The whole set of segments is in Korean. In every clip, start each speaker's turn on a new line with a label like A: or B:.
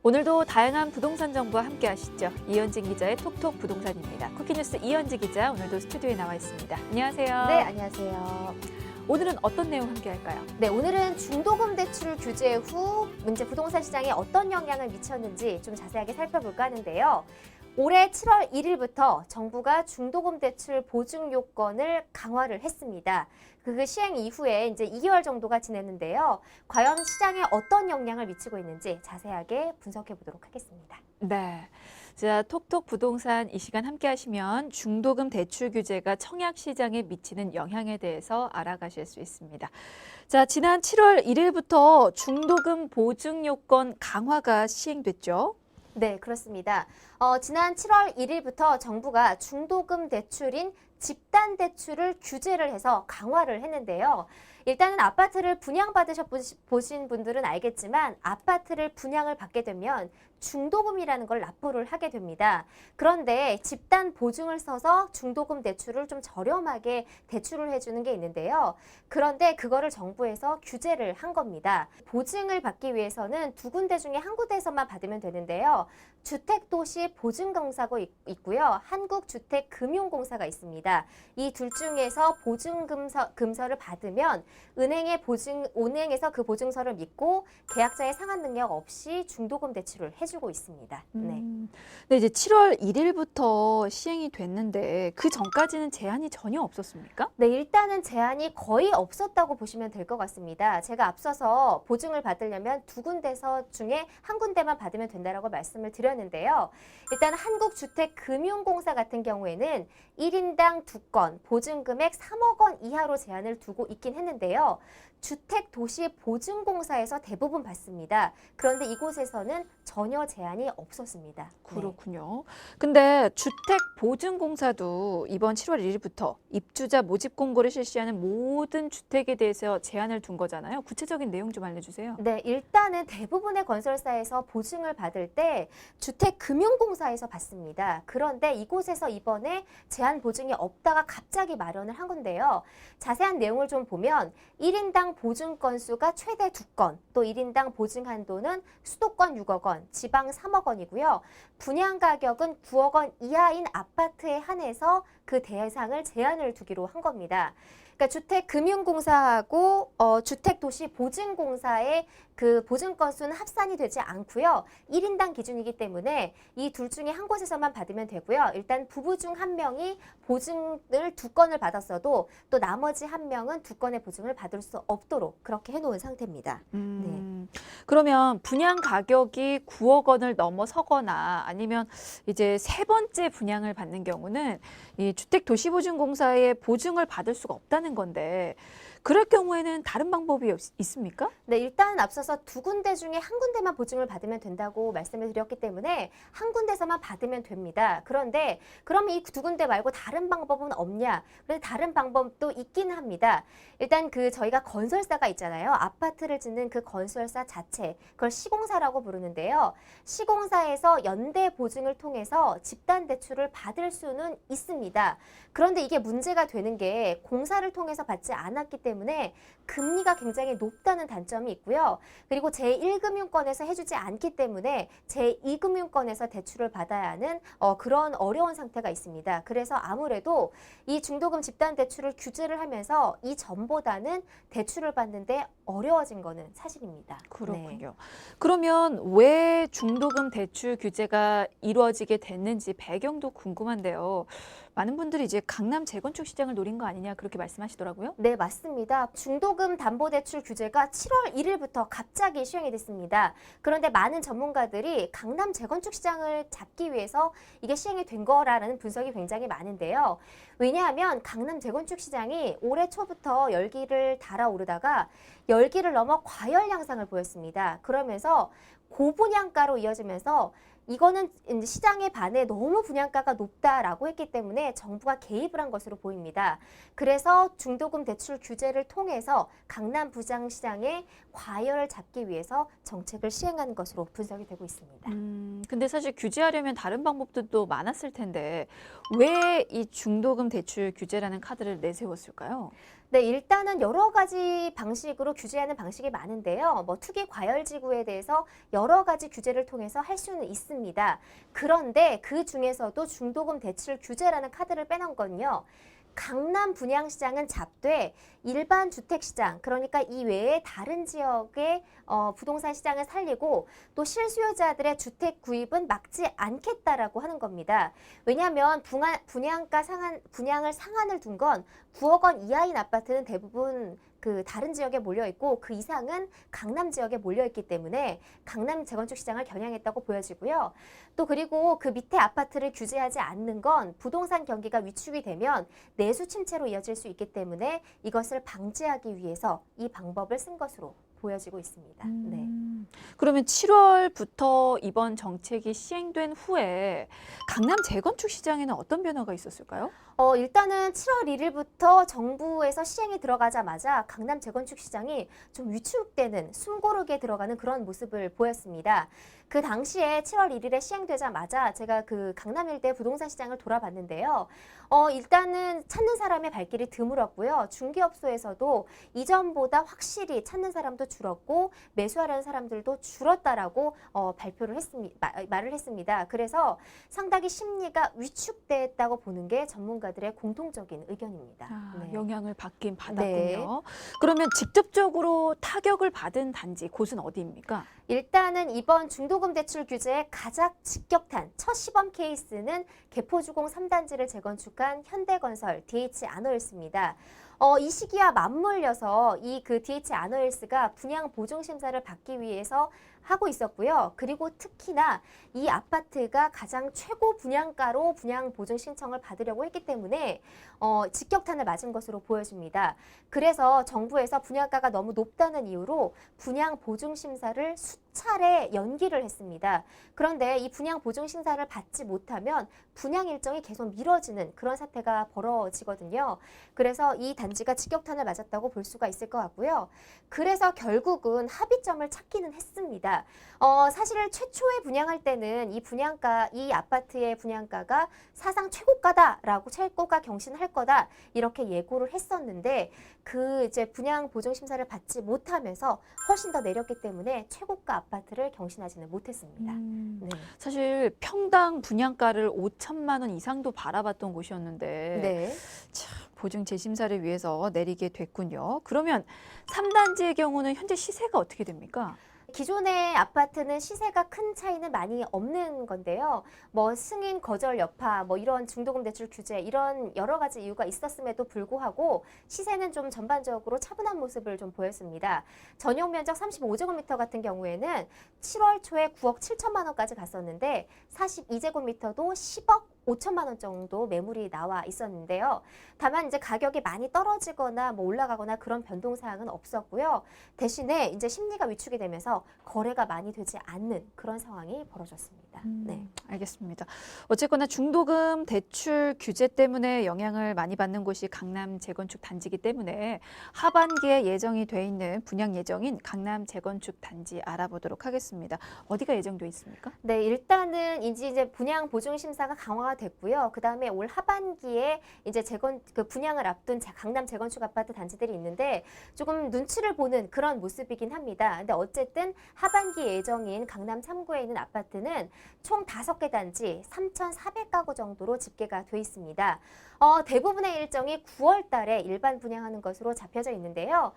A: 오늘도 다양한 부동산 정보와 함께 하시죠. 이현진 기자의 톡톡 부동산입니다. 쿠키뉴스 이현진 기자 오늘도 스튜디오에 나와 있습니다. 안녕하세요.
B: 네, 안녕하세요.
A: 오늘은 어떤 내용 함께 할까요?
B: 네, 오늘은 중도금 대출 규제 후 문제 부동산 시장에 어떤 영향을 미쳤는지 좀 자세하게 살펴볼까 하는데요. 올해 7월 1일부터 정부가 중도금 대출 보증 요건을 강화를 했습니다. 그 시행 이후에 이제 2개월 정도가 지났는데요. 과연 시장에 어떤 영향을 미치고 있는지 자세하게 분석해 보도록 하겠습니다.
A: 네. 자, 톡톡 부동산 이 시간 함께 하시면 중도금 대출 규제가 청약 시장에 미치는 영향에 대해서 알아가실 수 있습니다. 자, 지난 7월 1일부터 중도금 보증 요건 강화가 시행됐죠.
B: 네, 그렇습니다. 지난 7월 1일부터 정부가 중도금 대출인 집단 대출을 규제를 해서 강화를 했는데요. 일단은 아파트를 보신 분들은 알겠지만 아파트를 분양을 받게 되면 중도금이라는 걸 납부를 하게 됩니다. 그런데 집단 보증을 써서 중도금 대출을 좀 저렴하게 대출을 해주는 게 있는데요. 그런데 그거를 정부에서 규제를 한 겁니다. 보증을 받기 위해서는 두 군데 중에 한 군데에서만 받으면 되는데요. 주택도시보증공사가 있고요. 한국주택금융공사가 있습니다. 이 둘 중에서 보증금서를 받으면 은행에서 그 보증서를 믿고 계약자의 상환 능력 없이 중도금 대출을 해주고 있습니다. 네.
A: 네, 이제 7월 1일부터 시행이 됐는데 그 전까지는 제한이 전혀 없었습니까?
B: 네, 일단은 제한이 거의 없었다고 보시면 될 것 같습니다. 제가 앞서서 보증을 받으려면 두 군데서 중에 한 군데만 받으면 된다라고 말씀을 드렸는데요. 일단 한국주택금융공사 같은 경우에는 1인당 2건, 보증금액 3억 원 이하로 제한을 두고 있긴 했는데요. 주택도시보증공사에서 대부분 받습니다. 그런데 이곳에서는 전혀 제한이 없었습니다.
A: 그렇군요. 근데 주택보증공사도 이번 7월 1일부터 입주자 모집 공고를 실시하는 모든 주택에 대해서 제한을 둔 거잖아요. 구체적인 내용 좀 알려주세요.
B: 네, 일단은 대부분의 건설사에서 보증을 받을 때 주택금융공사에서 받습니다. 그런데 이곳에서 이번에 제한 보증이 없다가 갑자기 마련을 한 건데요. 자세한 내용을 좀 보면 1인당 보증 건수가 최대 2건, 또 1인당 보증 한도는 수도권 6억 원, 지방 3억 원이고요. 분양 가격은 9억 원 이하인 아파트에 한해서 그 대상을 제한을 두기로 한 겁니다. 그러니까 주택금융공사하고 주택도시보증공사의 그 보증 건수는 합산이 되지 않고요. 1인당 기준이기 때문에 이 둘 중에 한 곳에서만 받으면 되고요. 일단 부부 중 한 명이 보증을 2건을 받았어도 또 나머지 한 명은 2건의 보증을 받을 수 없도록 그렇게 해놓은 상태입니다. 네.
A: 그러면 분양 가격이 9억 원을 넘어서거나 아니면 이제 세 번째 분양을 받는 경우는 이 주택도시보증공사의 보증을 받을 수가 없다는 건데 그럴 경우에는 다른 방법이 있습니까?
B: 네, 일단 앞서서 두 군데 중에 한 군데만 보증을 받으면 된다고 말씀을 드렸기 때문에 한 군데서만 받으면 됩니다. 그런데 그러면 이 두 군데 말고 다른 방법은 없냐? 그래서 다른 방법도 있기는 합니다. 일단 저희가 건설사가 있잖아요. 아파트를 짓는 그 건설사 자체, 그걸 시공사라고 부르는데요. 시공사에서 연대 보증을 통해서 집단 대출을 받을 수는 있습니다. 그런데 이게 문제가 되는 게 공사를 통해서 받지 않았기 때문에 금리가 굉장히 높다는 단점이 있고요. 그리고 제1금융권에서 해주지 않기 때문에 제2금융권에서 대출을 받아야 하는 그런 어려운 상태가 있습니다. 그래서 아무래도 이 중도금 집단 대출을 규제를 하면서 이 전보다는 대출을 받는데 어려워진 거는 사실입니다.
A: 그렇군요.
B: 네.
A: 그러면 왜 중도금 대출 규제가 이루어지게 됐는지 배경도 궁금한데요. 많은 분들이 이제 강남 재건축 시장을 노린 거 아니냐 그렇게 말씀하시더라고요.
B: 네, 맞습니다. 중도금 담보대출 규제가 7월 1일부터 갑자기 시행이 됐습니다. 그런데 많은 전문가들이 강남 재건축 시장을 잡기 위해서 이게 시행이 된 거라는 분석이 굉장히 많은데요. 왜냐하면 강남 재건축 시장이 올해 초부터 열기를 달아오르다가 열기를 넘어 과열 양상을 보였습니다. 그러면서 고분양가로 이어지면서 이거는 시장에 반해 너무 분양가가 높다라고 했기 때문에 정부가 개입을 한 것으로 보입니다. 그래서 중도금 대출 규제를 통해서 강남 부장시장의 과열을 잡기 위해서 정책을 시행하는 것으로 분석이 되고 있습니다.
A: 근데 사실 규제하려면 다른 방법들도 많았을 텐데 왜 이 중도금 대출 규제라는 카드를 내세웠을까요?
B: 네, 일단은 여러 가지 방식으로 규제하는 방식이 많은데요. 뭐 투기 과열지구에 대해서 여러 가지 규제를 통해서 할 수는 있습니다. 그런데 그 중에서도 중도금 대출 규제라는 카드를 빼놓은 건요. 강남 분양시장은 잡되 일반 주택시장, 그러니까 이 외에 다른 지역의 부동산 시장을 살리고 또 실수요자들의 주택 구입은 막지 않겠다라고 하는 겁니다. 왜냐하면 분양을 상한을 둔 건 9억 원 이하인 아파트는 대부분 그 다른 지역에 몰려 있고 그 이상은 강남 지역에 몰려 있기 때문에 강남 재건축 시장을 겨냥했다고 보여지고요. 또 그리고 그 밑에 아파트를 규제하지 않는 건 부동산 경기가 위축이 되면 내수 침체로 이어질 수 있기 때문에 이것을 방지하기 위해서 이 방법을 쓴 것으로 보여지고 있습니다. 네.
A: 그러면 7월부터 이번 정책이 시행된 후에 강남 재건축 시장에는 어떤 변화가 있었을까요?
B: 일단은 7월 1일부터 정부에서 시행이 들어가자마자 강남 재건축 시장이 좀 위축되는 숨고르게 들어가는 그런 모습을 보였습니다. 그 당시에 7월 1일에 시행되자마자 제가 그 강남 일대 부동산 시장을 돌아봤는데요. 일단은 찾는 사람의 발길이 드물었고요. 중개업소에서도 이전보다 확실히 찾는 사람도 줄었고 매수하려는 사람들도 줄었다라고 말을 했습니다. 그래서 상당히 심리가 위축됐다고 보는 게 전문가들의 공통적인 의견입니다. 네.
A: 영향을 받긴 받았군요.
B: 네.
A: 그러면 직접적으로 타격을 받은 단지 곳은 어디입니까?
B: 일단은 이번 중도금 대출 규제의 가장 직격탄 첫 시범 케이스는 개포주공 3단지를 재건축한 현대건설 DH 아노일스입니다. 이 시기와 맞물려서 이 그 DH 아노일스가 분양 보증 심사를 받기 위해서 하고 있었고요. 그리고 특히나 이 아파트가 가장 최고 분양가로 분양 보증 신청을 받으려고 했기 때문에 직격탄을 맞은 것으로 보여집니다. 그래서 정부에서 분양가가 너무 높다는 이유로 분양 보증 심사를 수차례 연기를 했습니다. 그런데 이 분양 보증 심사를 받지 못하면 분양 일정이 계속 미뤄지는 그런 사태가 벌어지거든요. 그래서 이 단지가 직격탄을 맞았다고 볼 수가 있을 것 같고요. 그래서 결국은 합의점을 찾기는 했습니다. 사실 최초에 분양할 때는 이 아파트의 분양가가 사상 최고가다라고 최고가 경신할 거다 이렇게 예고를 했었는데 그 이제 분양 보증 심사를 받지 못하면서 훨씬 더 내렸기 때문에 최고가 아파트를 경신하지는 못했습니다. 네.
A: 사실 평당 분양가를 5천만 원 이상도 바라봤던 곳이었는데
B: 네.
A: 참, 보증 재심사를 위해서 내리게 됐군요. 그러면 3단지의 경우는 현재 시세가 어떻게 됩니까?
B: 기존의 아파트는 시세가 큰 차이는 많이 없는 건데요. 뭐 승인 거절 여파, 뭐 이런 중도금 대출 규제 이런 여러 가지 이유가 있었음에도 불구하고 시세는 좀 전반적으로 차분한 모습을 좀 보였습니다. 전용 면적 35제곱미터 같은 경우에는 7월 초에 9억 7천만 원까지 갔었는데 42제곱미터도 10억 5천만 원 정도 매물이 나와 있었는데요. 다만 이제 가격이 많이 떨어지거나 뭐 올라가거나 그런 변동 사항은 없었고요. 대신에 이제 심리가 위축이 되면서 거래가 많이 되지 않는 그런 상황이 벌어졌습니다. 네.
A: 알겠습니다. 어쨌거나 중도금 대출 규제 때문에 영향을 많이 받는 곳이 강남 재건축 단지이기 때문에 하반기에 예정이 돼 있는 분양 예정인 강남 재건축 단지 알아보도록 하겠습니다. 어디가 예정돼 있습니까?
B: 네, 일단은 이제 분양 보증 심사가 강화가 됐고요. 그 다음에 올 하반기에 이제 분양을 앞둔 강남 재건축 아파트 단지들이 있는데 조금 눈치를 보는 그런 모습이긴 합니다. 근데 어쨌든 하반기 예정인 강남 3구에 있는 아파트는 총 5개 단지 3,400가구 정도로 집계가 돼 있습니다. 대부분의 일정이 9월 달에 일반 분양하는 것으로 잡혀져 있는데요.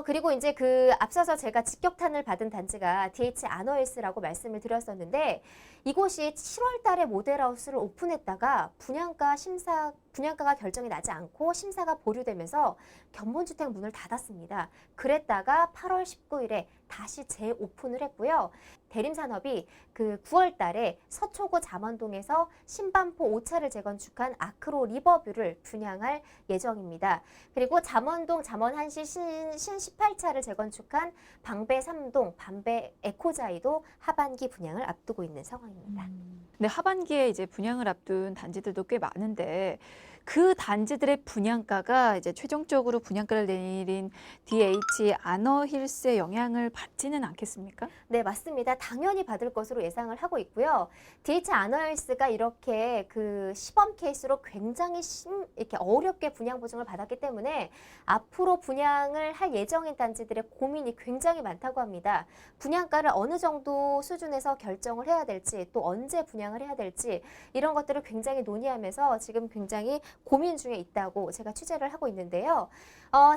B: 그리고 이제 그 앞서서 제가 직격탄을 받은 단지가 DH 아너힐스라고 말씀을 드렸었는데 이곳이 7월 달에 모델하우스를 오픈했다가 분양가가 결정이 나지 않고 심사가 보류되면서 견본주택 문을 닫았습니다. 그랬다가 8월 19일에 다시 재오픈을 했고요. 대림산업이 그 9월 달에 서초구 잠원동에서 신반포 5차를 재건축한 아크로 리버뷰를 분양할 예정입니다. 그리고 잠원동 잠원한시 신 18차를 재건축한 방배 3동 방배 에코자이도 하반기 분양을 앞두고 있는 상황입니다.
A: 네, 하반기에 이제 분양을 앞둔 단지들도 꽤 많은데 그 단지들의 분양가가 이제 최종적으로 분양가를 내린 DH 아너힐스의 영향을 받지는 않겠습니까?
B: 네, 맞습니다. 당연히 받을 것으로 예상을 하고 있고요. DH 아너힐스가 이렇게 그 시범 케이스로 굉장히 이렇게 어렵게 분양 보증을 받았기 때문에 앞으로 분양을 할 예정인 단지들의 고민이 굉장히 많다고 합니다. 분양가를 어느 정도 수준에서 결정을 해야 될지, 또 언제 분양을 해야 될지 이런 것들을 굉장히 논의하면서 지금 굉장히 고민 중에 있다고 제가 취재를 하고 있는데요.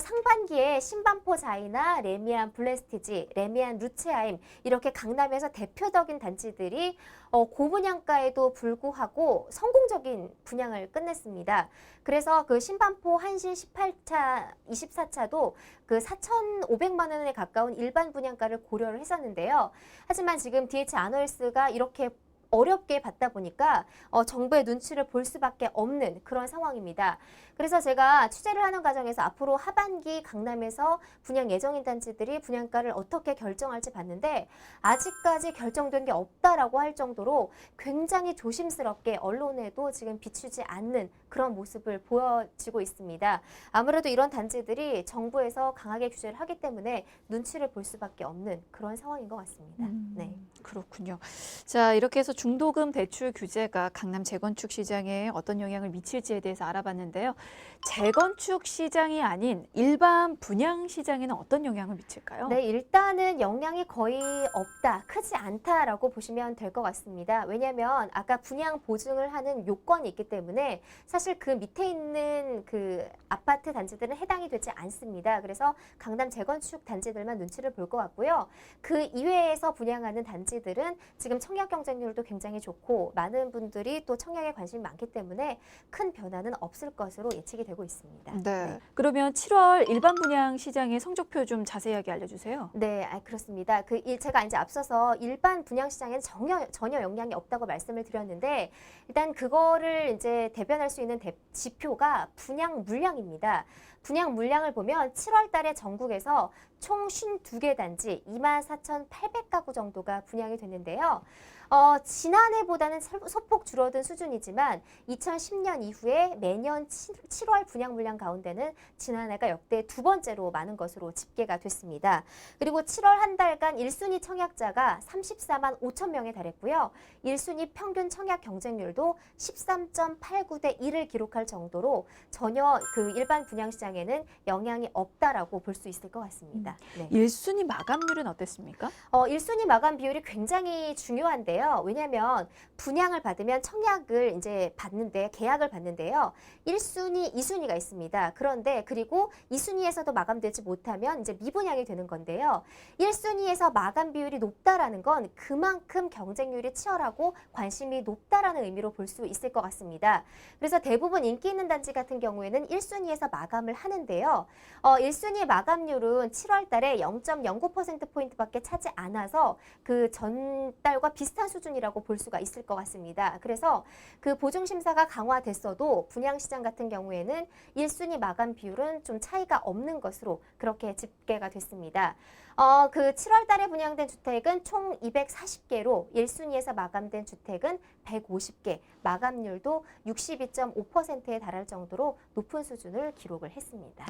B: 상반기에 신반포 자이나 레미안 블레스티지, 레미안 루체하임 이렇게 강남에서 대표적인 단지들이 고분양가에도 불구하고 성공적인 분양을 끝냈습니다. 그래서 그 신반포 한신 18차, 24차도 그 4,500만 원에 가까운 일반 분양가를 고려를 했었는데요. 하지만 지금 DH 아너힐스가 이렇게 어렵게 받다 보니까 정부의 눈치를 볼 수밖에 없는 그런 상황입니다. 그래서 제가 취재를 하는 과정에서 앞으로 하반기 강남에서 분양 예정인 단지들이 분양가를 어떻게 결정할지 봤는데 아직까지 결정된 게 없다라고 할 정도로 굉장히 조심스럽게 언론에도 지금 비추지 않는 그런 모습을 보여지고 있습니다. 아무래도 이런 단지들이 정부에서 강하게 규제를 하기 때문에 눈치를 볼 수밖에 없는 그런 상황인 것 같습니다. 네.
A: 그렇군요. 자, 이렇게 해서 중도금 대출 규제가 강남 재건축 시장에 어떤 영향을 미칠지에 대해서 알아봤는데요. 재건축 시장이 아닌 일반 분양 시장에는 어떤 영향을 미칠까요?
B: 네, 일단은 영향이 거의 없다, 크지 않다라고 보시면 될 것 같습니다. 왜냐하면 아까 분양 보증을 하는 요건이 있기 때문에 사실 그 밑에 있는 그 아파트 단지들은 해당이 되지 않습니다. 그래서 강남 재건축 단지들만 눈치를 볼 것 같고요. 그 이외에서 분양하는 단지들은 지금 청약 경쟁률도 굉장히 좋고 많은 분들이 또 청약에 관심이 많기 때문에 큰 변화는 없을 것으로 예측이 되고 있습니다.
A: 네. 그러면 7월 일반 분양 시장의 성적표 좀 자세하게 알려주세요.
B: 네, 그렇습니다. 제가 이제 앞서서 일반 분양 시장에는 전혀 영향이 없다고 말씀을 드렸는데 일단 그거를 이제 대변할 수 있는 지표가 분양 물량입니다. 분양 물량을 보면 7월 달에 전국에서 총 52개 단지 24,800가구 정도가 분양이 됐는데요. 지난해보다는 소폭 줄어든 수준이지만 2010년 이후에 매년 7월 분양 물량 가운데는 지난해가 역대 두 번째로 많은 것으로 집계가 됐습니다. 그리고 7월 한 달간 1순위 청약자가 34만 5천 명에 달했고요. 1순위 평균 청약 경쟁률도 13.89대 1을 기록할 정도로 전혀 그 일반 분양 시장에는 영향이 없다라고 볼 수 있을 것 같습니다. 네.
A: 1순위 마감률은 어땠습니까?
B: 1순위 마감 비율이 굉장히 중요한데요. 왜냐하면 분양을 받으면 청약을 이제 계약을 받는데요. 1순위, 2순위가 있습니다. 그런데 그리고 2순위에서도 마감되지 못하면 이제 미분양이 되는 건데요. 1순위에서 마감 비율이 높다라는 건 그만큼 경쟁률이 치열하고 관심이 높다라는 의미로 볼 수 있을 것 같습니다. 그래서 대부분 인기 있는 단지 같은 경우에는 1순위에서 마감을 하는데요. 1순위 마감률은 7월 달에 0.09%포인트밖에 차지 않아서 그 전달과 비슷한 수준이라고 볼 수가 있을 것 같습니다. 그래서 그 보증심사가 강화됐어도 분양시장 같은 경우에는 1순위 마감 비율은 좀 차이가 없는 것으로 그렇게 집계가 됐습니다. 그 7월 달에 분양된 주택은 총 240개로 1순위에서 마감된 주택은 150개, 마감률도 62.5%에 달할 정도로 높은 수준을 기록을 했습니다.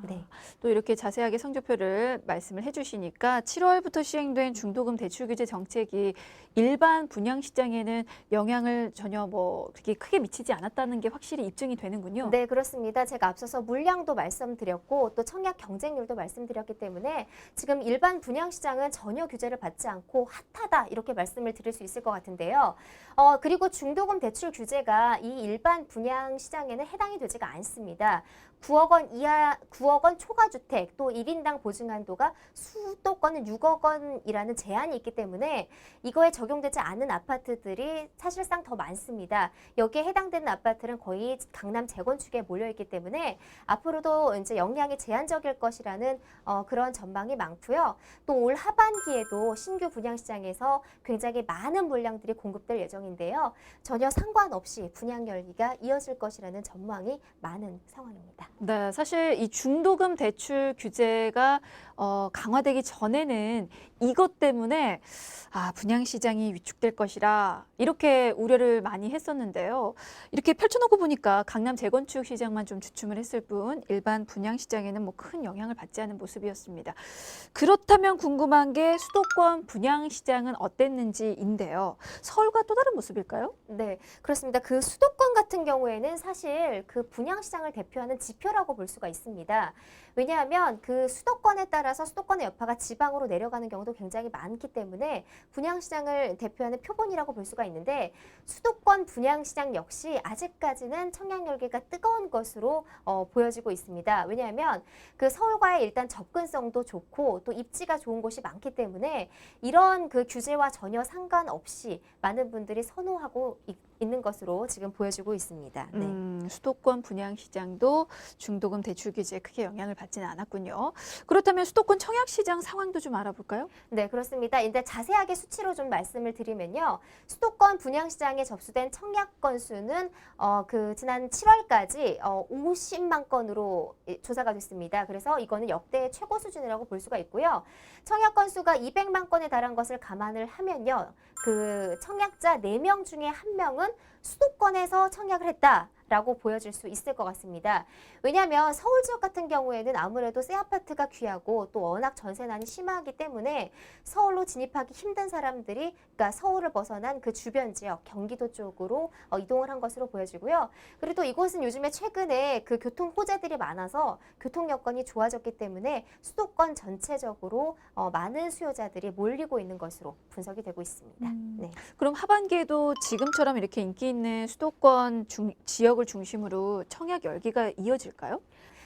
B: 네.
A: 또 이렇게 자세하게 성적표를 말씀을 해주시니까 7월부터 시행된 중도금 대출 규제 정책이 일반 분양 시장에는 영향을 전혀 그렇게 크게 미치지 않았다는 게 확실히 입증이 되는군요.
B: 네, 그렇습니다. 제가 앞서서 물량도 말씀드렸고 또 청약 경쟁률도 말씀드렸기 때문에 지금 일반 분양 시장은 전혀 규제를 받지 않고 핫하다 이렇게 말씀을 드릴 수 있을 것 같은데요. 그리고 중도금 대출 규제가 이 일반 분양 시장에는 해당이 되지가 않습니다. 9억 원 이하, 9억 원 초과 주택, 또 1인당 보증 한도가 수도권은 6억 원이라는 제한이 있기 때문에 이거에 적용되지 않은 아파트들이 사실상 더 많습니다. 여기에 해당되는 아파트는 거의 강남 재건축에 몰려있기 때문에 앞으로도 이제 영향이 제한적일 것이라는 그런 전망이 많고요. 또 올 하반기에도 신규 분양 시장에서 굉장히 많은 물량들이 공급될 예정인데요. 전혀 상관없이 분양 열기가 이어질 것이라는 전망이 많은 상황입니다.
A: 네, 사실 이 중도금 대출 규제가 강화되기 전에는 이것 때문에 분양시장이 위축될 것이라 이렇게 우려를 많이 했었는데요. 이렇게 펼쳐놓고 보니까 강남 재건축 시장만 좀 주춤을 했을 뿐 일반 분양시장에는 뭐 큰 영향을 받지 않은 모습이었습니다. 그렇다면 궁금한 게 수도권 분양시장은 어땠는지인데요. 서울과 또 다른 모습일까요?
B: 네, 그렇습니다. 그 수도권 같은 경우에는 사실 그 분양시장을 대표하는 지표라고 볼 수가 있습니다. 왜냐하면 그 수도권에 따라서 수도권의 여파가 지방으로 내려가는 경우도 굉장히 많기 때문에 분양시장을 대표하는 표본이라고 볼 수가 있는데 수도권 분양시장 역시 아직까지는 청약 열기가 뜨거운 것으로 보여지고 있습니다. 왜냐하면 그 서울과의 일단 접근성도 좋고 또 입지가 좋은 곳이 많기 때문에 이런 그 규제와 전혀 상관없이 많은 분들이 선호하고 있는 것으로 지금 보여지고 있습니다. 네.
A: 수도권 분양시장도 중도금 대출 규제에 크게 영향을 받지는 않았군요. 그렇다면 수도권 청약시장 상황도 좀 알아볼까요?
B: 네, 그렇습니다. 이제 자세하게 수치로 좀 말씀을 드리면요. 수도권 분양시장에 접수된 청약 건수는 그 지난 7월까지 50만 건으로 조사가 됐습니다. 그래서 이거는 역대 최고 수준이라고 볼 수가 있고요. 청약 건수가 200만 건에 달한 것을 감안을 하면요. 그 청약자 4명 중에 1명은 수도권에서 청약을 했다라고 보여질 수 있을 것 같습니다. 왜냐하면 서울 지역 같은 경우에는 아무래도 새 아파트가 귀하고 또 워낙 전세난이 심하기 때문에 서울로 진입하기 힘든 사람들이 그러니까 서울을 벗어난 그 주변 지역 경기도 쪽으로 이동을 한 것으로 보여지고요. 그리고 또 이곳은 요즘에 최근에 그 교통 호재들이 많아서 교통 여건이 좋아졌기 때문에 수도권 전체적으로 많은 수요자들이 몰리고 있는 것으로 분석이 되고 있습니다. 네.
A: 그럼 하반기에도 지금처럼 이렇게 인기 있는 수도권 지역을 중심으로 청약 열기가 이어질까요?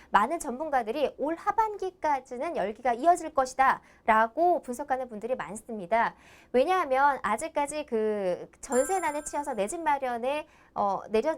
B: 많은 전문가들이 올 하반기까지는 열기가 이어질 것이다 라고 분석하는 분들이 많습니다. 왜냐하면 아직까지 그 전세난에 치여서 내 집 마련에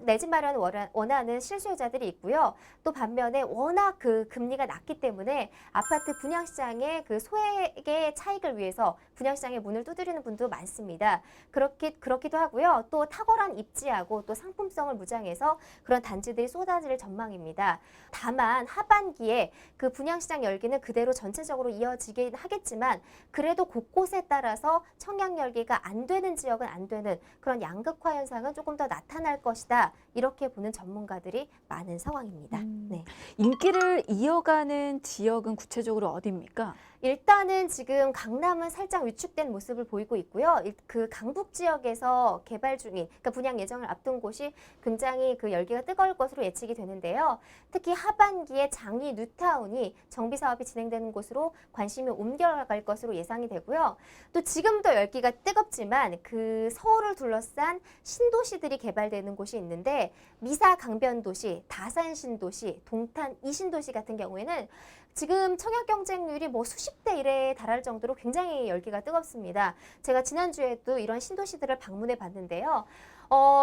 B: 내 집 마련을 원하는 실수요자들이 있고요. 또 반면에 워낙 그 금리가 낮기 때문에 아파트 분양시장의 그 소액의 차익을 위해서 분양시장의 문을 두드리는 분도 많습니다. 그렇기도 하고요. 또 탁월한 입지하고 또 상품성을 무장해서 그런 단지들이 쏟아질 전망입니다. 다만 하반기에 그 분양시장 열기는 그대로 전체적으로 이어지긴 하겠지만 그래도 곳곳에 따라서 청약 열기가 안 되는 지역은 안 되는 그런 양극화 현상은 조금 더 나타날 것이다. 이렇게 보는 전문가들이 많은 상황입니다. 네.
A: 인기를 이어가는 지역은 구체적으로 어디입니까?
B: 일단은 지금 강남은 살짝 위축된 모습을 보이고 있고요. 그 강북 지역에서 개발 중인, 그러니까 분양 예정을 앞둔 곳이 굉장히 그 열기가 뜨거울 것으로 예측이 되는데요. 특히 하반기에 장위 뉴타운이 정비 사업이 진행되는 곳으로 관심이 옮겨갈 것으로 예상이 되고요. 또 지금도 열기가 뜨겁지만 그 서울을 둘러싼 신도시들이 개발되는 곳이 있는데 미사 강변도시, 다산 신도시, 동탄 이신도시 같은 경우에는 지금 청약 경쟁률이 뭐 수십 대 1에 달할 정도로 굉장히 열기가 뜨겁습니다. 제가 지난주에도 이런 신도시들을 방문해 봤는데요.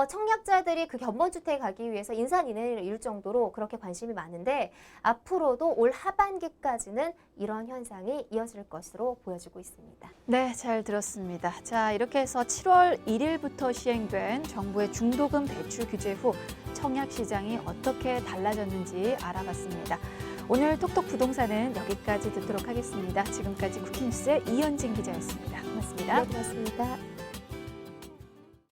B: 청약자들이 그 견본주택에 가기 위해서 인산인해를 이룰 정도로 그렇게 관심이 많은데 앞으로도 올 하반기까지는 이런 현상이 이어질 것으로 보여지고 있습니다.
A: 네, 잘 들었습니다. 자, 이렇게 해서 7월 1일부터 시행된 정부의 중도금 대출 규제 후 청약 시장이 어떻게 달라졌는지 알아봤습니다. 오늘 톡톡 부동산은 여기까지 듣도록 하겠습니다. 지금까지 쿠키뉴스의 이현진 기자였습니다. 고맙습니다.
B: 네, 고맙습니다.